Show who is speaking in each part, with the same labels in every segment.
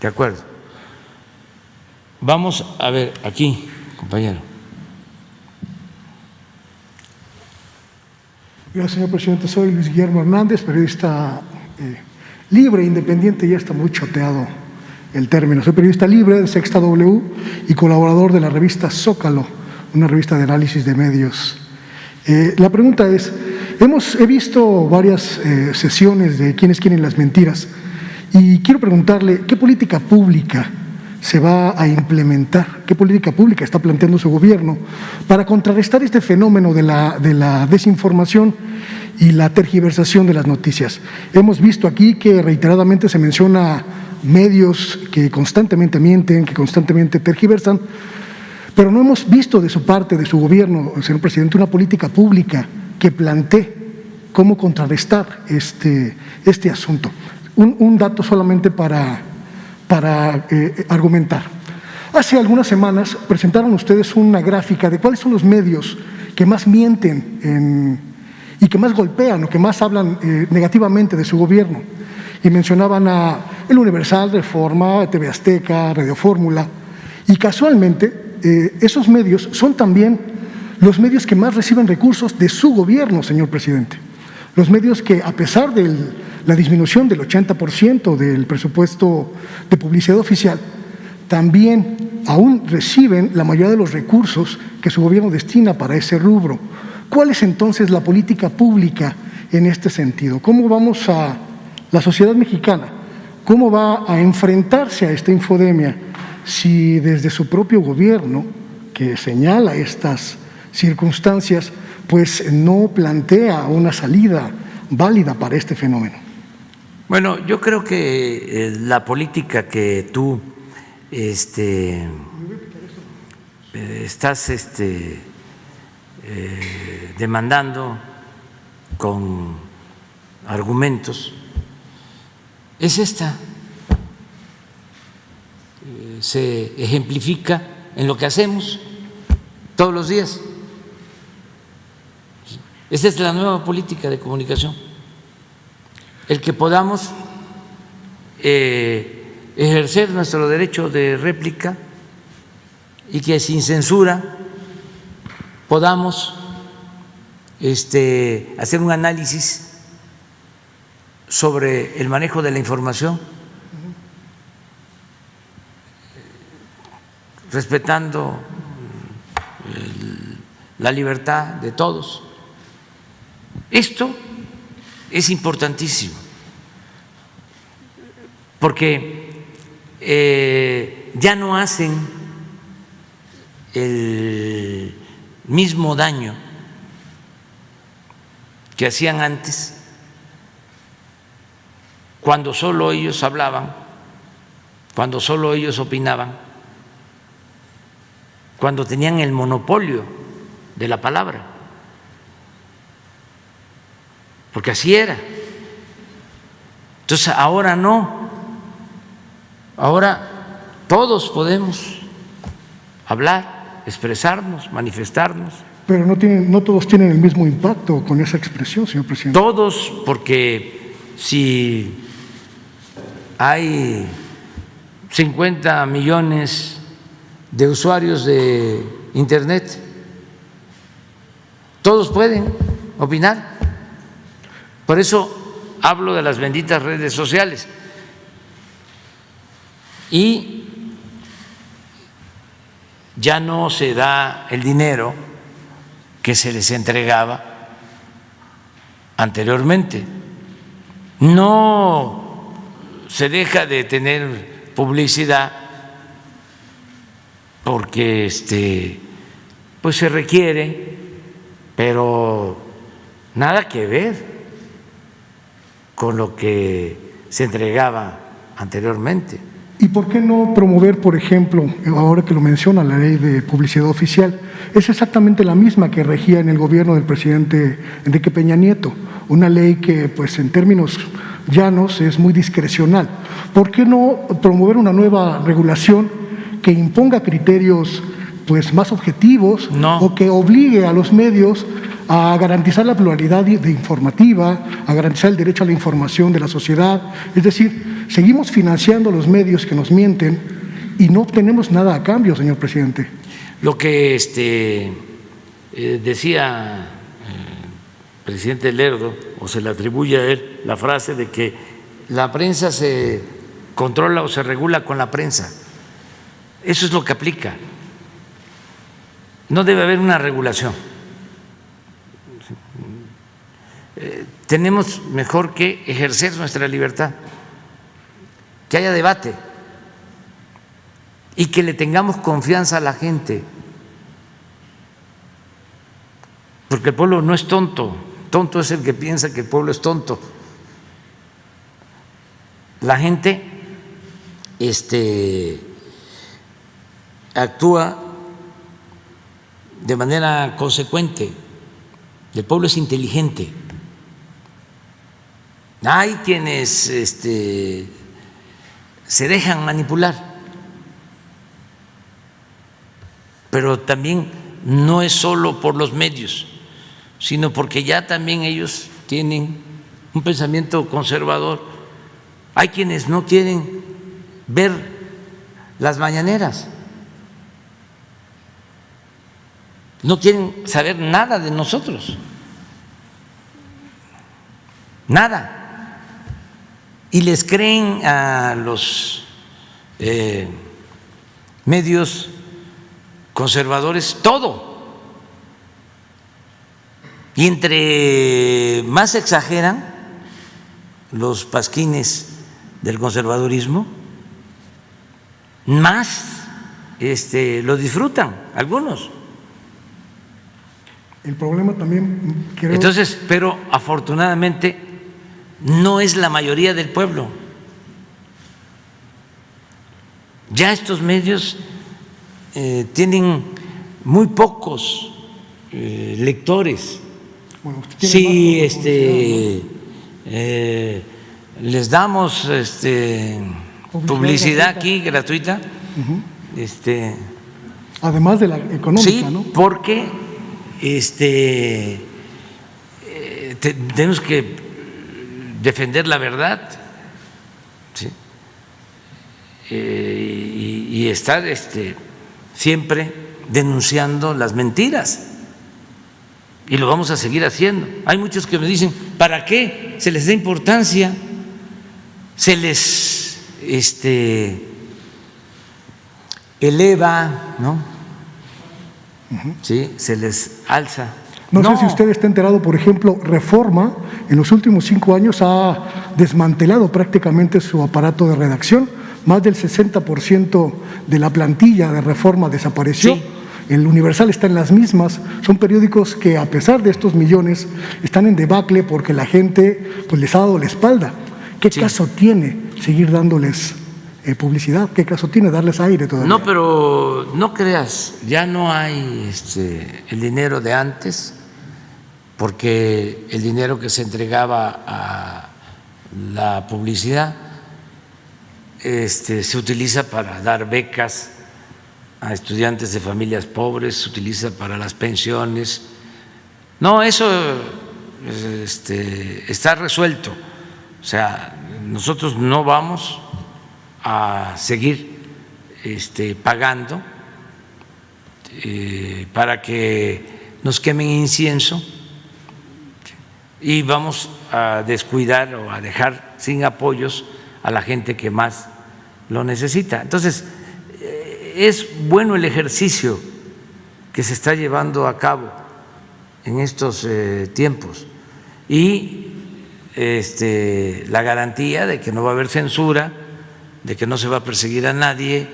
Speaker 1: De acuerdo. Vamos a ver aquí, compañero.
Speaker 2: Gracias, señor presidente. Soy Luis Guillermo Hernández, periodista libre, independiente, ya está muy choteado el término. Soy periodista libre de Sexta W y colaborador de la revista Zócalo, una revista de análisis de medios. La pregunta es, he visto varias sesiones de Quiénes quieren las mentiras y quiero preguntarle qué política pública se va a implementar, qué política pública está planteando su gobierno para contrarrestar este fenómeno de la desinformación y la tergiversación de las noticias. Hemos visto aquí que reiteradamente se menciona medios que constantemente mienten, que constantemente tergiversan, pero no hemos visto de su parte, de su gobierno, señor presidente, una política pública que plantee cómo contrarrestar este asunto. Un dato solamente para argumentar. Hace algunas semanas presentaron ustedes una gráfica de cuáles son los medios que más mienten y que más golpean o que más hablan negativamente de su gobierno. Y mencionaban a El Universal, Reforma, TV Azteca, Radio Fórmula. Y casualmente esos medios son también los medios que más reciben recursos de su gobierno, señor presidente. Los medios que, a pesar de la disminución del 80% del presupuesto de publicidad oficial, también aún reciben la mayoría de los recursos que su gobierno destina para ese rubro. ¿Cuál es entonces la política pública en este sentido? ¿Cómo vamos la sociedad mexicana, cómo va a enfrentarse a esta infodemia si desde su propio gobierno, que señala estas circunstancias, pues no plantea una salida válida para este fenómeno?
Speaker 1: Bueno, yo creo que la política que tú estás demandando con argumentos es esta. Se ejemplifica en lo que hacemos todos los días. Esta es la nueva política de comunicación. El que podamos ejercer nuestro derecho de réplica y que sin censura podamos hacer un análisis sobre el manejo de la información, respetando la libertad de todos. Esto es importantísimo porque ya no hacen el mismo daño que hacían antes, cuando solo ellos hablaban, cuando solo ellos opinaban, cuando tenían el monopolio de la palabra, porque así era. Entonces ahora no, ahora todos podemos hablar, expresarnos, manifestarnos.
Speaker 2: Pero no todos tienen el mismo impacto con esa expresión, señor presidente.
Speaker 1: Todos, porque si hay 50 millones de usuarios de Internet, todos pueden opinar. Por eso hablo de las benditas redes sociales. Y ya no se da el dinero que se les entregaba anteriormente. No se deja de tener publicidad porque pues se requiere, pero nada que ver con lo que se entregaba anteriormente.
Speaker 2: ¿Y por qué no promover, por ejemplo, ahora que lo menciona, la ley de publicidad oficial? Es exactamente la misma que regía en el gobierno del presidente Enrique Peña Nieto, una ley que, pues, en términos llanos es muy discrecional. ¿Por qué no promover una nueva regulación que imponga criterios, pues, más objetivos?
Speaker 1: No.
Speaker 2: O que obligue a los medios a garantizar la pluralidad informativa, a garantizar el derecho a la información de la sociedad? Es decir, seguimos financiando los medios que nos mienten y no obtenemos nada a cambio, señor presidente.
Speaker 1: Lo que decía el presidente Lerdo, o se le atribuye a él la frase de que la prensa se controla o se regula con la prensa. Eso es lo que aplica. No debe haber una regulación. Tenemos mejor que ejercer nuestra libertad, que haya debate y que le tengamos confianza a la gente, porque el pueblo no es tonto, tonto es el que piensa que el pueblo es tonto. La gente actúa de manera consecuente, el pueblo es inteligente. Hay quienes se dejan manipular, pero también no es solo por los medios, sino porque ya también ellos tienen un pensamiento conservador. Hay quienes no quieren ver las mañaneras, no quieren saber nada de nosotros, nada. Y les creen a los medios conservadores todo. Y entre más exageran los pasquines del conservadurismo, más lo disfrutan algunos.
Speaker 2: El problema también creo…
Speaker 1: Entonces, pero afortunadamente no es la mayoría del pueblo. Ya estos medios tienen muy pocos lectores.
Speaker 2: Bueno, usted tiene
Speaker 1: Sí, les damos publicidad aquí gratuita.
Speaker 2: Además de la económica,
Speaker 1: Sí,
Speaker 2: ¿no?
Speaker 1: porque tenemos que defender la verdad, ¿sí? Y estar siempre denunciando las mentiras, y lo vamos a seguir haciendo. Hay muchos que me dicen, ¿para qué se les da importancia? Se les eleva, ¿no? Sí, se les alza.
Speaker 2: No sé si usted está enterado, por ejemplo, Reforma en los últimos 5 años ha desmantelado prácticamente su aparato de redacción. Más del 60% de la plantilla de Reforma desapareció.
Speaker 1: Sí.
Speaker 2: El Universal está en las mismas. Son periódicos que, a pesar de estos millones, están en debacle porque la gente pues les ha dado la espalda. ¿Qué caso tiene seguir dándoles publicidad? ¿Qué caso tiene darles aire todavía?
Speaker 1: No, pero no creas, ya no hay el dinero de antes, porque el dinero que se entregaba a la publicidad se utiliza para dar becas a estudiantes de familias pobres, se utiliza para las pensiones. No, eso está resuelto. O sea, nosotros no vamos a seguir pagando para que nos quemen incienso, y vamos a descuidar o a dejar sin apoyos a la gente que más lo necesita. Entonces, es bueno el ejercicio que se está llevando a cabo en estos tiempos, y la garantía de que no va a haber censura, de que no se va a perseguir a nadie,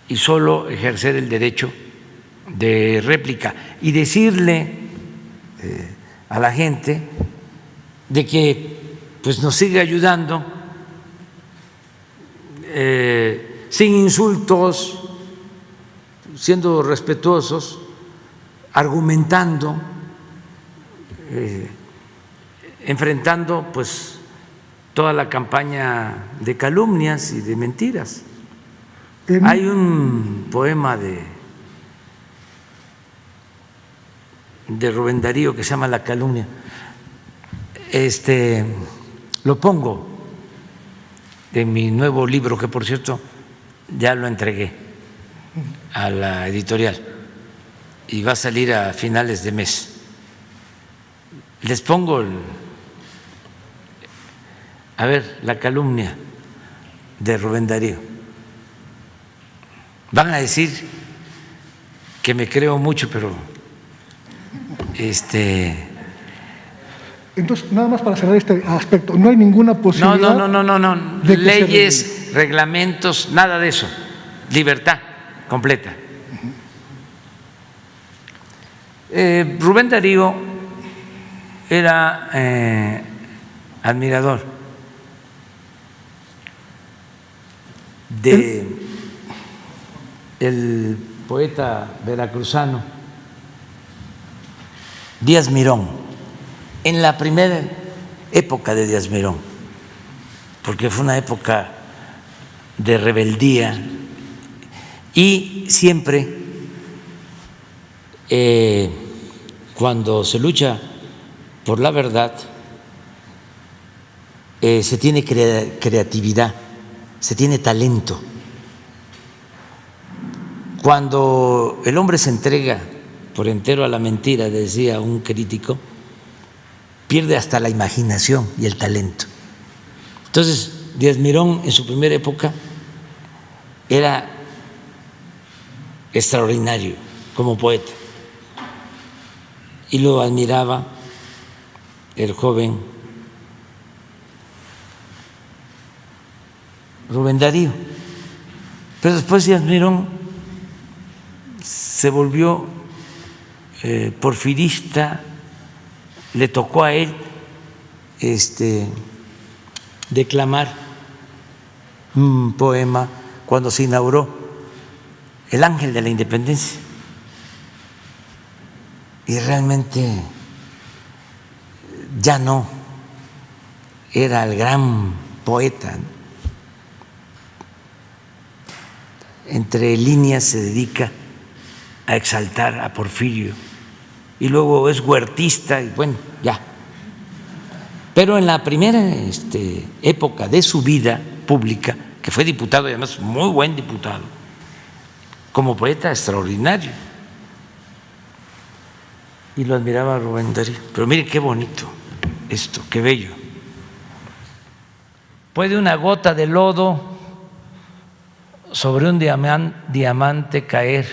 Speaker 1: y solo ejercer el derecho de réplica y decirle a la gente de que pues nos sigue ayudando sin insultos, siendo respetuosos, argumentando, enfrentando pues toda la campaña de calumnias y de mentiras. Hay un poema de Rubén Darío que se llama La calumnia. lo pongo en mi nuevo libro, que por cierto ya lo entregué a la editorial y va a salir a finales de mes. Les pongo la calumnia de Rubén Darío. Van a decir que me creo mucho, pero
Speaker 2: Entonces, nada más para cerrar este aspecto, no hay ninguna posibilidad.
Speaker 1: No.
Speaker 2: De que
Speaker 1: leyes, reglamentos, nada de eso. Libertad completa. Rubén Darío era admirador de el poeta veracruzano Díaz Mirón, en la primera época de Díaz Mirón, porque fue una época de rebeldía y siempre cuando se lucha por la verdad se tiene creatividad, se tiene talento. Cuando el hombre se entrega por entero a la mentira, decía un crítico, pierde hasta la imaginación y el talento. Entonces, Díaz Mirón en su primera época era extraordinario como poeta y lo admiraba el joven Rubén Darío. Pero después Díaz Mirón se volvió porfirista, le tocó a él declamar un poema cuando se inauguró el Ángel de la Independencia. Y realmente ya no era el gran poeta. Entre líneas se dedica a exaltar a Porfirio y luego es huertista y bueno, ya. Pero en la primera época de su vida pública, que fue diputado y además muy buen diputado, como poeta extraordinario, y lo admiraba Rubén Darío. Pero mire qué bonito esto, qué bello. Puede una gota de lodo sobre un diamante caer,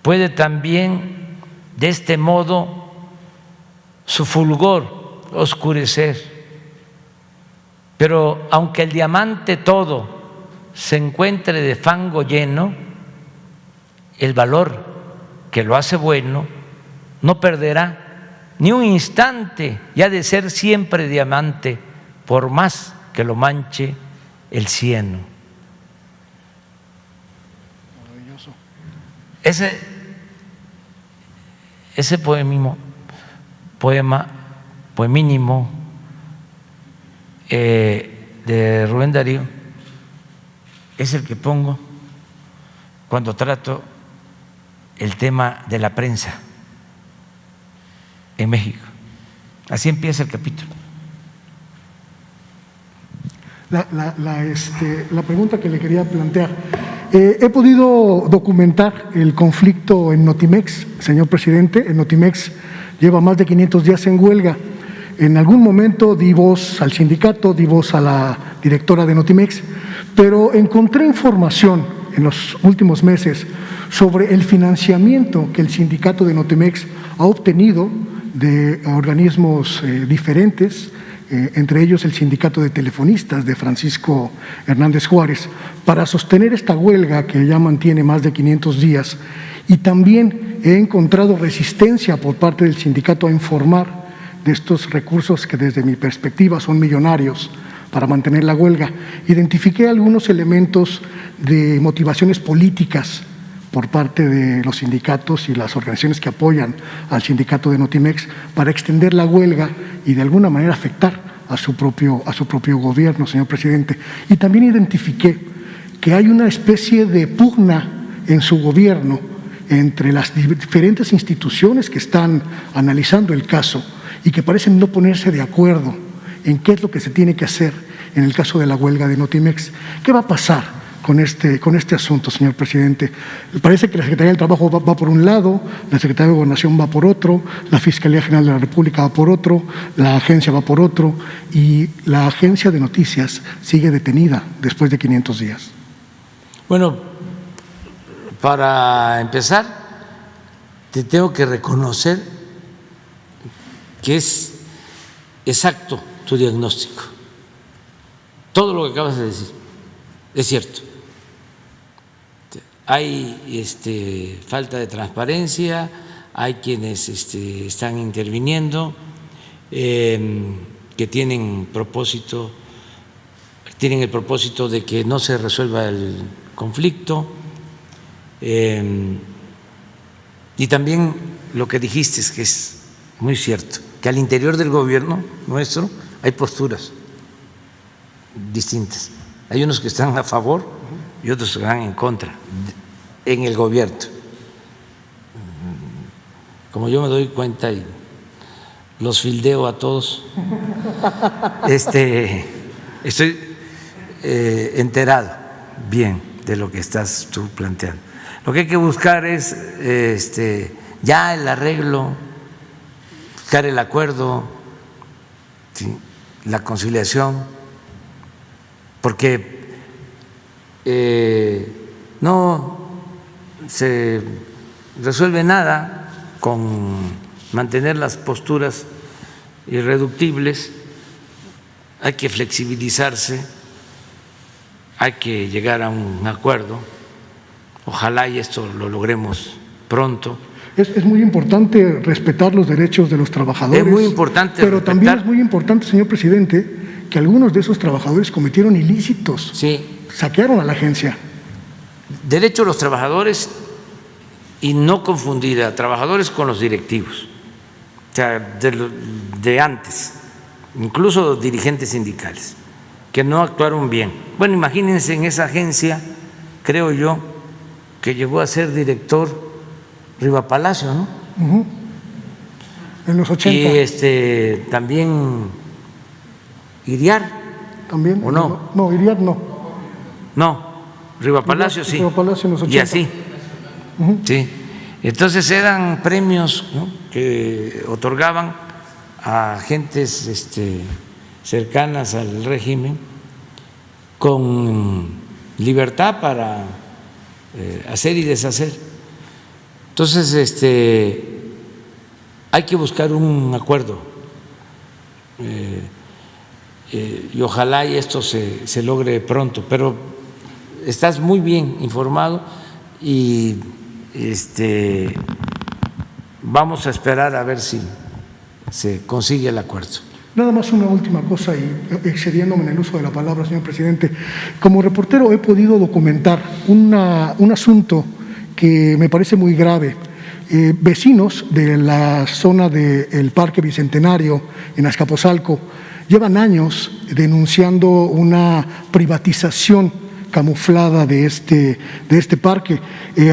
Speaker 1: puede también de este modo su fulgor oscurecer, pero aunque el diamante todo se encuentre de fango lleno, el valor que lo hace bueno no perderá ni un instante y ha de ser siempre diamante, por más que lo manche el cieno.
Speaker 2: Maravilloso.
Speaker 1: Ese poemínimo de Rubén Darío es el que pongo cuando trato el tema de la prensa en México. Así empieza el capítulo.
Speaker 2: La pregunta que le quería plantear. He podido documentar el conflicto en Notimex, señor presidente. En Notimex lleva más de 500 días en huelga. En algún momento di voz al sindicato, di voz a la directora de Notimex, pero encontré información en los últimos meses sobre el financiamiento que el sindicato de Notimex ha obtenido de organismos diferentes, entre ellos el sindicato de telefonistas de Francisco Hernández Juárez, para sostener esta huelga que ya mantiene más de 500 días. Y también he encontrado resistencia por parte del sindicato a informar de estos recursos que desde mi perspectiva son millonarios para mantener la huelga. Identifiqué algunos elementos de motivaciones políticas por parte de los sindicatos y las organizaciones que apoyan al sindicato de Notimex para extender la huelga y de alguna manera afectar a su propio gobierno, señor presidente. Y también identifiqué que hay una especie de pugna en su gobierno entre las diferentes instituciones que están analizando el caso y que parecen no ponerse de acuerdo en qué es lo que se tiene que hacer en el caso de la huelga de Notimex. ¿Qué va a pasar con este asunto, señor presidente? Parece que la Secretaría del Trabajo va por un lado, la Secretaría de Gobernación va por otro, la Fiscalía General de la República va por otro, la agencia va por otro y la agencia de noticias sigue detenida después de 500 días.
Speaker 1: Bueno, para empezar, te tengo que reconocer que es exacto tu diagnóstico. Todo lo que acabas de decir es cierto. Hay falta de transparencia, hay quienes están interviniendo, que tienen el propósito de que no se resuelva el conflicto, y también lo que dijiste es que es muy cierto, que al interior del gobierno nuestro hay posturas distintas. Hay unos que están a favor y otros que están en contra en el gobierno. Como yo me doy cuenta y los fildeo a todos, estoy enterado bien de lo que estás tú planteando. Lo que hay que buscar es ya el arreglo, buscar el acuerdo, ¿sí?, la conciliación, porque no se resuelve nada con mantener las posturas irreductibles. Hay que flexibilizarse, hay que llegar a un acuerdo. Ojalá y esto lo logremos pronto.
Speaker 2: Es muy importante respetar los derechos de los trabajadores.
Speaker 1: Es muy importante
Speaker 2: pero también es muy importante, señor presidente, que algunos de esos trabajadores cometieron ilícitos.
Speaker 1: Sí.
Speaker 2: Saquearon a la agencia.
Speaker 1: Derecho de los trabajadores y no confundir a trabajadores con los directivos, o sea, de antes, incluso dirigentes sindicales, que no actuaron bien. Bueno, imagínense en esa agencia, creo yo, que llegó a ser director Riva Palacio, ¿no?
Speaker 2: En los 80.
Speaker 1: Y también Iriar.
Speaker 2: ¿También?
Speaker 1: ¿O no?
Speaker 2: No, Iriar no.
Speaker 1: No, Riva Palacio sí.
Speaker 2: Riva Palacio en los 80.
Speaker 1: Y así. Sí. Entonces eran premios, ¿no?, que otorgaban a gentes cercanas al régimen con libertad para hacer y deshacer. Entonces hay que buscar un acuerdo y ojalá y esto se logre pronto, pero estás muy bien informado y vamos a esperar a ver si se consigue el acuerdo.
Speaker 2: Nada más una última cosa y excediéndome en el uso de la palabra, señor presidente. Como reportero he podido documentar un asunto que me parece muy grave. Vecinos de la zona del Parque Bicentenario en Azcapotzalco llevan años denunciando una privatización camuflada de este parque.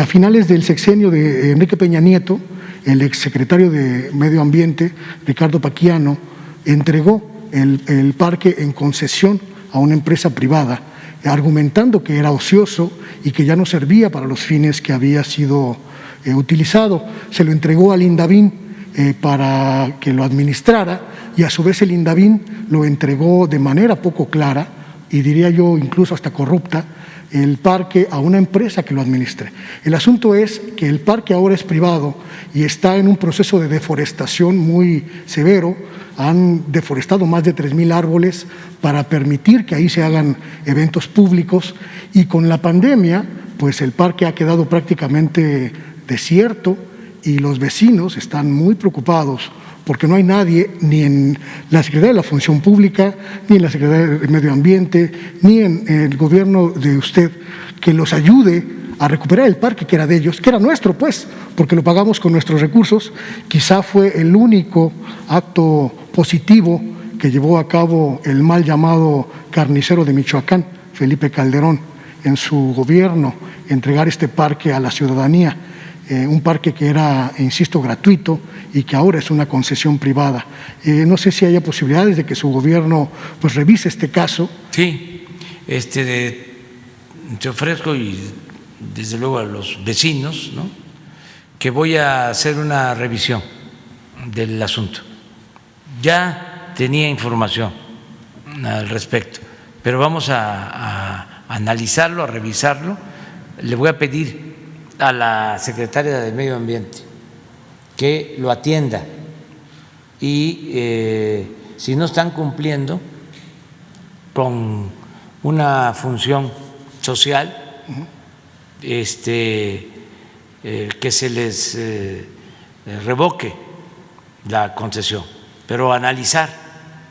Speaker 2: A finales del sexenio de Enrique Peña Nieto, el exsecretario de Medio Ambiente, Ricardo Paquiano, entregó el parque en concesión a una empresa privada, argumentando que era ocioso y que ya no servía para los fines que había sido utilizado. Se lo entregó al INDAVIN para que lo administrara y a su vez el INDAVIN lo entregó de manera poco clara y diría yo incluso hasta corrupta el parque a una empresa que lo administre. El asunto es que el parque ahora es privado y está en un proceso de deforestación muy severo. Han deforestado más de 3,000 árboles para permitir que ahí se hagan eventos públicos y con la pandemia pues el parque ha quedado prácticamente desierto y los vecinos están muy preocupados porque no hay nadie ni en la Secretaría de la Función Pública, ni en la Secretaría de Medio Ambiente, ni en el gobierno de usted que los ayude a recuperar el parque que era de ellos, que era nuestro pues, porque lo pagamos con nuestros recursos. Quizá fue el único acto positivo que llevó a cabo el mal llamado carnicero de Michoacán, Felipe Calderón, en su gobierno, entregar este parque a la ciudadanía. un parque que era, insisto, gratuito y que ahora es una concesión privada. No sé si haya posibilidades de que su gobierno pues revise este caso.
Speaker 1: Sí, te ofrezco y desde luego a los vecinos, ¿no?, que voy a hacer una revisión del asunto. Ya tenía información al respecto, pero vamos a analizarlo, a revisarlo. Le voy a pedir a la secretaria de Medio Ambiente que lo atienda y si no están cumpliendo con una función social, que se les revoque la concesión, pero analizar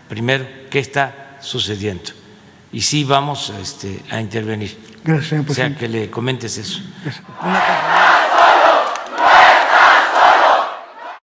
Speaker 1: primero qué está sucediendo. Y sí vamos a intervenir.
Speaker 2: Gracias, señor
Speaker 1: O sea,
Speaker 2: presidente.
Speaker 1: que le comentes eso.
Speaker 2: Gracias.